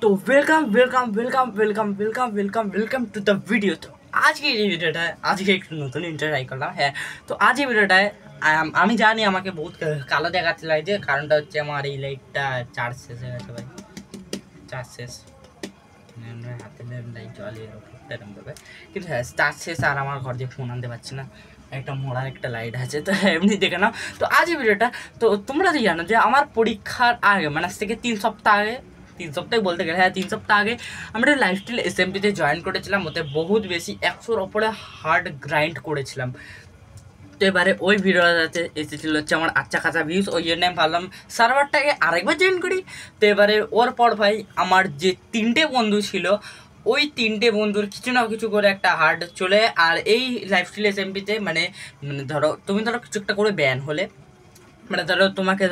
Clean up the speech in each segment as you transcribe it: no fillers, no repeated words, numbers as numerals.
तो welcome to the video. तो आज की যে ভিডিওটা আজকে একটু নতুন ইন্টার ট্রাই করলাম। হ্যাঁ, তো আজ এই ভিডিওটায় আমি জানি আমাকে বহুত কালো দেখাচ্ছে লাইটে, কারণটা হচ্ছে আমার এই লাইটটা চার্জ শেষ হয়ে গেছে ভাই। চার্জ শেষ হাতে লাইট জ্বলে এরকম ভাবে, কিন্তু হ্যাঁ চার্জ শেষ আর আমার ঘর দিয়ে ফোন আনতে পারছি না। একটা মোড়ার একটা লাইট আছে, তো এমনি দেখে নাও। তো আজ এই ভিডিওটা তো তোমরা তো জানো যে আমার পরীক্ষার আগে মানে আজ থেকে 3 সপ্তাহ আগে, 3 সপ্তাহ বলতে গেলে হ্যাঁ 3 সপ্তাহ আগে আমরা লাইফস্টাইল এসএমপিতে জয়েন করেছিলাম। ওতে বহুত বেশি 100-র ওপরে হার্ড গ্রাইন্ড করেছিলাম। তো এবারে ওই ভিডিওটাতে এসেছিলো হচ্ছে আমার আচ্ছা খাসা ভিউজ, ওই জন্য আমি ভাবলাম সার্ভারটাকে আরেকবার জয়েন করি। তো এবারে ওর পর ভাই আমার যে 3টে বন্ধু ছিল, ওই 3টে বন্ধুর কিছু না কিছু করে একটা হার্ড চলে। আর এই লাইফস্টাইল এসএমপিতে মানে ধরো তুমি কিছু একটা করে ব্যান হলে, মানে ধরো তোমাকে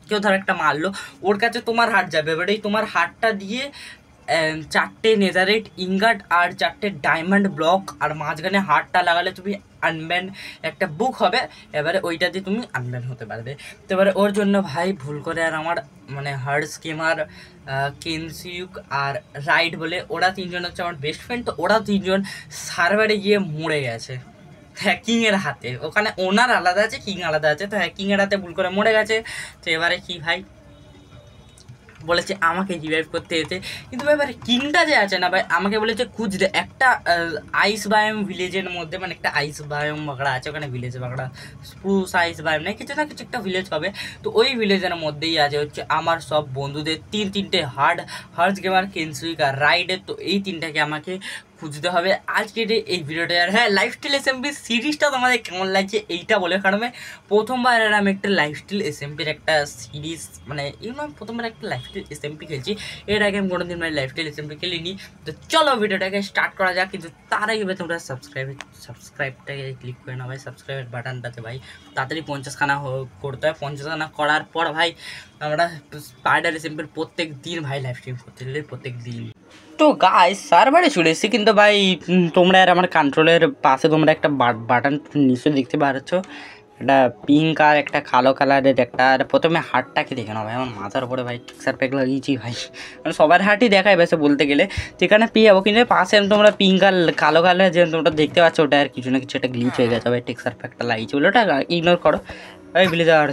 কেউ একটা মারলো, ওর কাছে তোমার হার্ট যাবে। এবারে তোমার হার্টটা দিয়ে 4টে নেজারেট ইঙ্গাট আর 4টে ডায়মন্ড ব্লক আর মাঝখানে হার্টটা লাগালে তুমি আনব্যান একটা বুক হবে। এবারে ওইটা দিয়ে তুমি আনব্যান হতে পারবে। তো এবারে ওর জন্য ভাই ভুল করে আর আমার মানে হার্ড স্কিমার, কেনসিউক আর রাইড বলে ওরা 3জন হচ্ছে আমার বেস্ট ফ্রেন্ড। তো ওরা 3জন সার্ভারে গিয়ে মরে গেছে হ্যাকিংয়ের হাতে। ওখানে ওনার আলাদা আছে, কিং আলাদা আছে। তো হ্যাকিংয়ের হাতে ভুল করে মরে গেছে। তো এবারে কি ভাই বলেছে আমাকে রিভাইভ করতে যেতে, কিন্তু ভাই এবারে কিংটা যে আছে না ভাই, আমাকে বলেছে খুঁজতে একটা আইস বায়োম ভিলেজের মধ্যে, মানে একটা আইস বায়োম বাগড়া আছে ওখানে, ভিলেজ বাগড়া স্প্রুস আইস বায়োম নেই, কিছু না কিছু একটা ভিলেজ হবে। তো ওই ভিলেজের মধ্যেই আছে হচ্ছে আমার সব বন্ধুদের 3টে হার্ড গেমার, কেনসুইক আর রাইডের। তো এই 3টাকে আমাকে খুঁজতে হবে আজকের এই ভিডিওটা। আর হ্যাঁ, লাইফস্টাইল এসএমপি সিরিজটা তোমাদের কেমন লাগছে এইটা বলে, কারণ প্রথমবার আমি একটা লাইফস্টাইল এসএমপির একটা সিরিজ মানে প্রথমবার একটা লাইফস্টাইল এসএমপি খেলছি। এর আগে আমি কোনোদিন মানে লাইফস্টাইল এসএমপি খেলিনি। তো চলো ভিডিওটাকে স্টার্ট করা যাক, কিন্তু তার আগে তোমরা সাবস্ক্রাইবটাকে ক্লিক করে নাও ভাই, সাবস্ক্রাইবের বাটনটাতে ভাই তাড়াতাড়ি 50খানা করতে হয়। 50খানা করার পর ভাই আমরা স্পাইডার এসএমপির প্রত্যেক দিন ভাই লাইভ স্ট্রিম করতে গেলে প্রত্যেক দিন। তো গাইস সার্ভারে চলে এসেছি, কিন্তু ভাই তোমরা আর আমার কন্ট্রোলের পাশে তোমরা একটা বাটন নিশ্চয়ই দেখতে পাচ্ছ, একটা পিঙ্ক আর একটা কালো কালারের একটা। আর প্রথমে হার্টটাকে দেখে নাও ভাই, আমার মাথার উপরে ভাই টিক্সার প্যাক লাগিয়েছি ভাই, মানে সবার হার্টই দেখায় বেশি বলতে গেলে। তো এখানে পেয়ে যাবো, কিন্তু পাশে তোমরা পিঙ্ক আর কালো কালার যে তোমরা দেখতে পাচ্ছ, ওটা আর কিছু না কিছু একটা গ্লিচ হয়ে গেছে ভাই, টিক্সার প্যাকটা লাগিয়েছি বলে ওটা ইগনোর করো ভাই। বলে দেওয়ার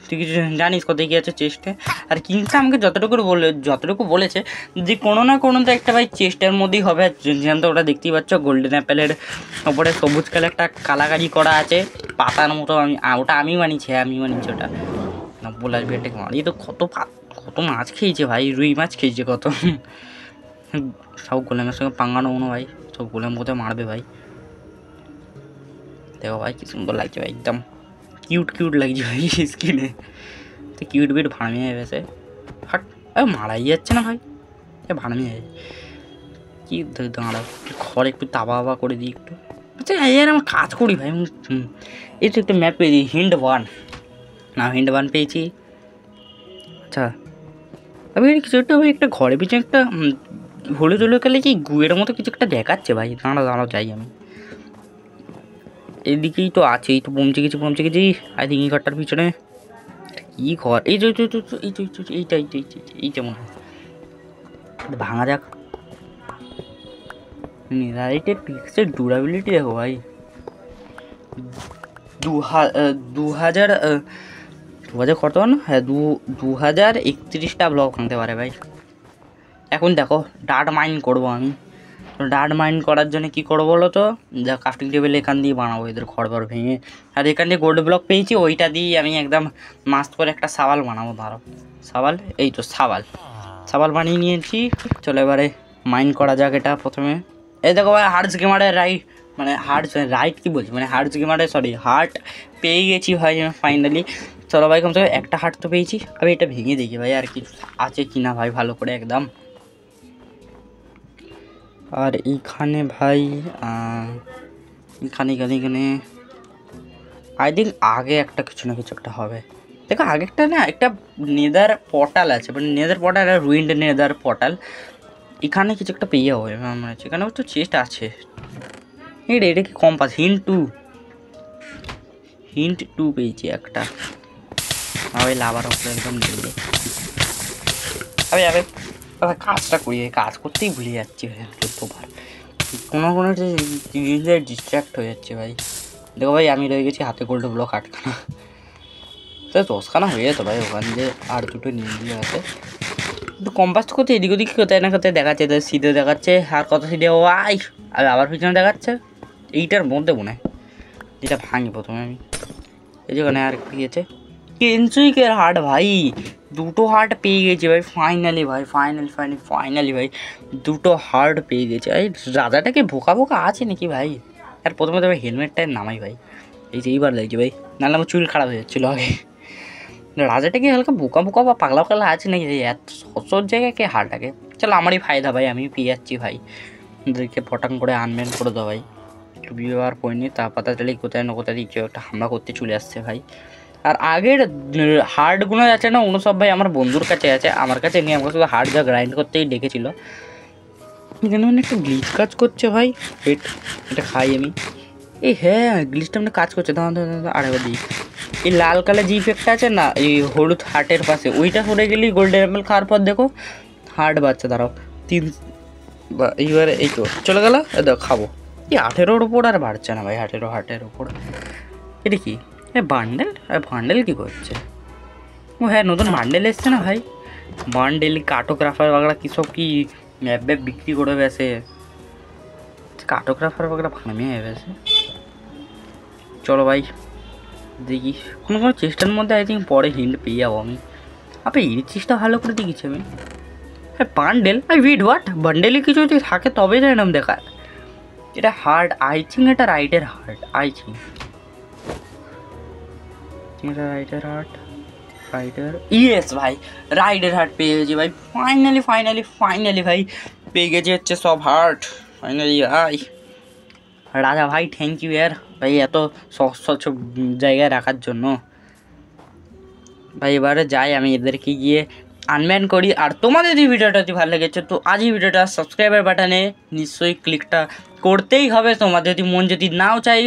তুই কিছু জানিস কোথায় গিয়ে আছে চেস্টে। আর কিংটা আমাকে যতটুকু বলেছে যে কোনো না কোনো তো একটা ভাই চেস্টের মধ্যেই হবে। যেমন তো ওটা দেখতেই পাচ্ছ, গোল্ডেন অ্যাপেলের ওপরে সবুজ কালার একটা কালাকারি করা আছে পাতার মতো। ওটা আমি বানিয়েছি ওটা না বলার বেটে মারি। তো কত মাছ খেয়েছে ভাই, রুই মাছ খেয়েছে কত। সব গোলেমের সঙ্গে পাঙ্গানো ভাই, সব গোলেম কোথায় মারবে ভাই। দেখো ভাই কি সুন্দর লাগছে ভাই, একদম কিউট লাগছে ভাই স্কিনে। তো কিউট ভাড়মি হয়ে গেছে, হাট মারাই যাচ্ছে না ভাই, ভাড়মি হয়ে কি দাঁড়া খড় একটু তাবা করে দিই একটু। আচ্ছা এর আমার কাজ করি ভাই। এই তো একটা ম্যাপ পেয়ে দিই, হিন্ট 1 পেয়েছি। আচ্ছা আমি কিছু একটা ভাই একটা ঘরের পিছনে একটা হলুদ কালে কি গুয়ের মতো কিছু একটা দেখাচ্ছে ভাই। দাঁড়াও যাই আমি, এদিকেই তো আছে, এই তো পৌঁছে গেছি আই থিঙ্ক এই ঘরটার পিছনে। কি ঘর এই যে এইটা মনে হয় ভাঙা যাক। নেদারাইটের পিক্সের ডিউরেবিলিটি দেখো ভাই, 2000 কত না, হ্যাঁ 2031টা ব্লক ভাঙতে পারে ভাই। এখন দেখো ডার্ট মাইন করবো আমি। ডার্ট মাইন করার জন্য কী করবো বলো তো, যা ক্রাফটিং টেবিল এখান দিয়ে বানাবো এদের ঘর ভেঙে। আর এখান দিয়ে গোল্ড ব্লক পেয়েছি, ওইটা দিয়ে আমি একদম মাস্ত করে একটা সাবাল বানাবো। ধরো সাবাল, এই তো সাবাল বানিয়ে নিয়েছি। চলো এবারে মাইন করা যাক এটা প্রথমে। এই দেখো ভাই হার্টস গেমারের রাইট কি বলছি, মানে হার্টস গেমারের হার্ট পেয়ে গেছি ভাই ফাইনালি। চলো ভাই কমসে কম একটা হার্ট তো পেয়েছি। আমি এটা ভেঙে দেখি ভাই আর কি আছে কিনা ভাই ভালো করে একদম। আর এইখানে ভাই এখানে আই থিঙ্ক আগে একটা কিছু না কিছু একটা হবে। দেখো আগে একটা না একটা নেদার পোর্টাল আছে, মানে নেদার পোর্টাল আর রুইন্ড নেদার পোর্টাল। এখানে কিছু একটা পেয়ে যাবো মনে হচ্ছে, এখানেও তো চেস্ট আছে। এটা কি কম্পাস, হিন্ট 2 পেয়েছি একটা। ওই লাভার উপরে একদম আবে ভাই কাজটা করি, কাজ করতেই ভুলে যাচ্ছি ভাই প্রথমবার, কোনো জিনিসে ডিস্ট্র্যাক্ট হয়ে যাচ্ছে ভাই। দেখো ভাই আমি রয়ে গেছি হাতে গোল্ড ব্লক 8খানা, তো 10খানা হয়ে যেত ভাই, ওখান দিয়ে আর দুটো নিয়ে দিয়ে আছে। একটু কম্পাস করতে এদিক ওদিক কোথায় না কোথায় দেখাচ্ছে, সিধে দেখাচ্ছে আর কত সিধে ওয়াই, আর আবার পিছনে দেখাচ্ছে। এইটার মধ্যে মনে হয় যেটা ভাঙি প্রথমে আমি, এই যেখানে আর গিয়েছে কেনসুইকের হার্ট ভাই, দুটো হার্ট পেয়ে গেছে ভাই ফাইনালি ভাই, ফাইনালি ভাই দুটো হার্ট পেয়ে গেছে। এই রাজাটাকে বোকা আছে নাকি ভাই? আর প্রথমে তো ভাই হেলমেটটাই নামাই ভাই, এই যে এইবার লাগছে ভাই, নাহলে আমার চুল খারাপ হয়ে যাচ্ছিলো আগে। রাজাটা কি হালকা বোকা বা পাগলা আছে নাকি এত সহজ জায়গায় কে হার্টটাকে? চলো আমারই ফায়দা ভাই, আমি পেয়ে যাচ্ছি ভাই, ওদেরকে পটাং করে আনম্যান করে দাও ভাই। একটু ব্যবহার করিনি, তা পাতা চালিয়ে কোথায় না কোথায় কেউ একটা হামলা করতে চলে আসছে ভাই। আর আগের হার্ডগুলো আছে না ওগুলো সব ভাই আমার বন্ধুর কাছে আছে, আমার কাছে নিয়ে আমাকে শুধু হার্ড যা গ্রাইন্ড করতেই ডেকেছিল। এখানে মানে একটু গ্লিচ কাজ করছে ভাই, এটা খাই আমি। এই হ্যাঁ গ্লিচটা মানে কাজ করছে, দাঁড়া আরেকবার দিই। এই লাল কালার যে ইফেক্টটা আছে না এই হলুদ হার্টের পাশে, ওইটা সরে গেলেই গোল্ডেন অ্যাপেল খাওয়ার পর দেখো হার্ট বাচ্চা, দাঁড়াও 3 এইবারে এই তো চলে গেল, দেখো খাবো। এই 18-ওর ওপর আর বাড়ছে না ভাই, 18 হার্টের ওপর। এটা কি বান্ডেল? বান্ডেল কী করছে? ও হ্যাঁ নতুন বান্ডেল এসছে না ভাই, বান্ডেল কার্টোগ্রাফার বাগড়া কী সব কি ম্যাপ বিক্রি করে বেসে, কার্টোগ্রাফার বাগড়া ভাঙে বেসে। চলো ভাই দেখি, কোনো চেষ্টার মধ্যে আই থিঙ্ক পরে হিন্ট পেয়ে যাবো আমি। আপনি এই চেষ্টা ভালো করে দেখিছি আমি। হ্যাঁ বান্ডেল, উইড হোয়াট, বান্ডেলে কিছু যদি থাকে তবে যায় নাম দেখা। এটা হার্ড আই থিঙ্ক, এটা রাইটের হার্ট আই থিঙ্ক, এটা রাইটের হার্ট, রাইডার ইয়েস ভাই, রাইডার হার্ট পেয়ে গেছি ভাই ফাইনালি ভাই, পেয়ে গেছে হচ্ছে সব হার্ট ফাইনালি ভাই। রাজা ভাই থ্যাংক ইউ ইয়ার ভাই, এত স্বচ্ছ জায়গায় রাখার জন্য ভাই। এবারে যাই আমি এদেরকে গিয়ে আনম্যান করি। আর তোমাদের যদি ভিডিওটা যদি ভালো লেগেছে তো আজই ভিডিওটা সাবস্ক্রাইবার বাটনে নিশ্চয়ই ক্লিকটা করতেই হবে। তোমাদের যদি মন যদি নাও চাই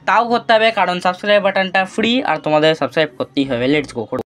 তাও করতে হবে, কারণ সাবস্ক্রাইব বাটনটা ফ্রি আর তোমাদের সাবস্ক্রাইব করতেই হবে। Let's go.